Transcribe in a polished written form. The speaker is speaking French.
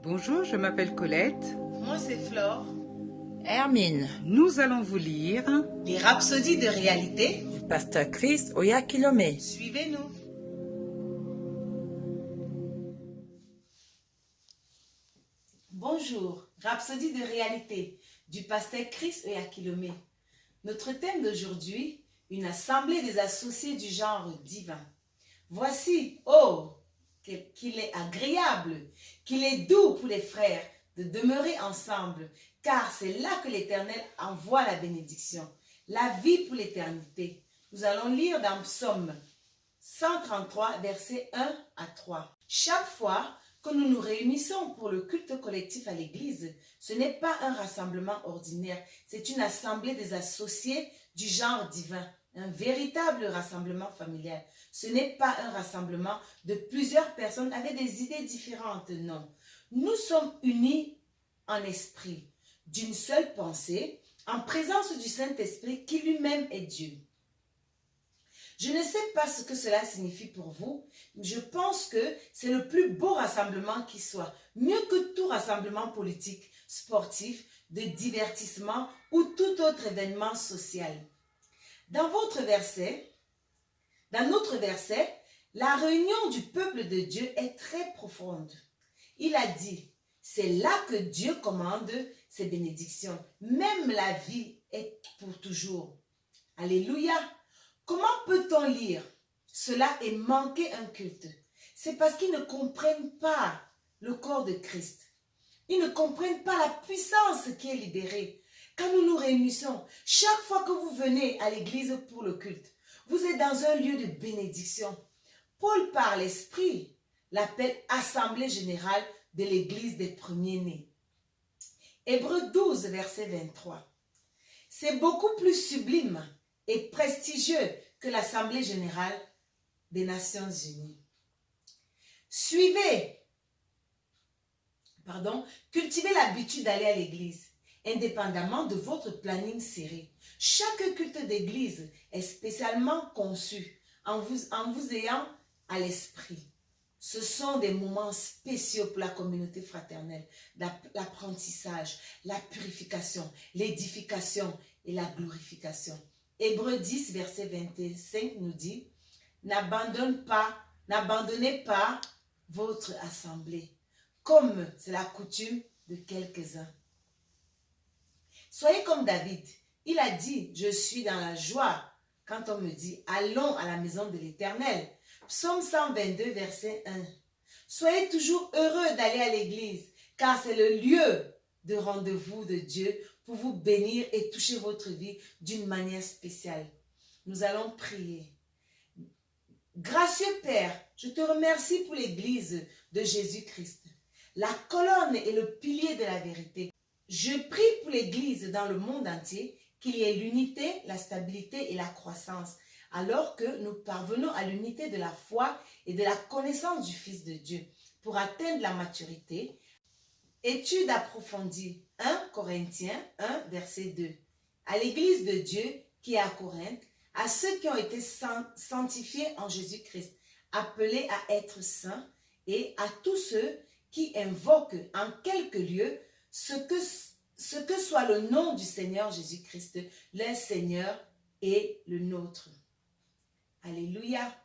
Bonjour, je m'appelle Colette. Moi, c'est Flore. Hermine, Nous allons vous lire Les rhapsodies de réalité. du pasteur Chris Oyakilome. Suivez-nous. Bonjour, rhapsodie de réalité du pasteur Chris Oyakilome. Notre thème d'aujourd'hui, une assemblée des associés du genre divin. Voici, oh, qu'il est agréable, qu'il est doux pour les frères de demeurer ensemble, car c'est là que l'Éternel envoie la bénédiction, la vie pour l'éternité. Nous allons lire dans Psaume 133, versets 1 à 3. Chaque fois que nous nous réunissons pour le culte collectif à l'église, ce n'est pas un rassemblement ordinaire, c'est une assemblée des associés du genre divin, un véritable rassemblement familial. Ce n'est pas un rassemblement de plusieurs personnes avec des idées différentes, non. Nous sommes unis en esprit, d'une seule pensée, en présence du Saint-Esprit qui lui-même est Dieu. Je ne sais pas ce que cela signifie pour vous, mais je pense que c'est le plus beau rassemblement qui soit, mieux que tout rassemblement politique, sportif, de divertissement ou tout autre événement social. Dans notre verset, la réunion du peuple de Dieu est très profonde. Il a dit, c'est là que Dieu commande ses bénédictions. Même la vie est pour toujours. Alléluia. Comment peut-on lire cela et manquer un culte? C'est parce qu'ils ne comprennent pas le corps de Christ. Ils ne comprennent pas la puissance qui est libérée. Quand nous nous réunissons, chaque fois que vous venez à l'église pour le culte, vous êtes dans un lieu de bénédiction. Paul, par l'Esprit, l'appelle Assemblée générale de l'église des premiers-nés. Hébreux 12, verset 23. C'est beaucoup plus sublime et prestigieux que l'Assemblée générale des Nations unies. Cultivez l'habitude d'aller à l'église, indépendamment de votre planning serré. Chaque culte d'église est spécialement conçu en vous ayant à l'esprit. Ce sont des moments spéciaux pour la communauté fraternelle, l'apprentissage, la purification, l'édification et la glorification. Hébreux 10, verset 25 nous dit, n'abandonnez pas votre assemblée, comme c'est la coutume de quelques-uns. Soyez comme David. Il a dit, je suis dans la joie quand on me dit, allons à la maison de l'Éternel. Psaume 122, verset 1. Soyez toujours heureux d'aller à l'église, car c'est le lieu de rendez-vous de Dieu pour vous bénir et toucher votre vie d'une manière spéciale. Nous allons prier. Gracieux Père, je te remercie pour l'église de Jésus-Christ, la colonne et le pilier de la vérité. Je prie pour l'église dans le monde entier, qu'il y ait l'unité, la stabilité et la croissance, alors que nous parvenons à l'unité de la foi et de la connaissance du Fils de Dieu pour atteindre la maturité. Étude approfondie 1 Corinthiens 1 verset 2. À l'église de Dieu qui est à Corinthe, à ceux qui ont été sanctifiés en Jésus-Christ, appelés à être saints, et à tous ceux qui invoquent en quelque lieu ce que soit le nom du Seigneur Jésus-Christ, leur Seigneur et le nôtre. Alléluia.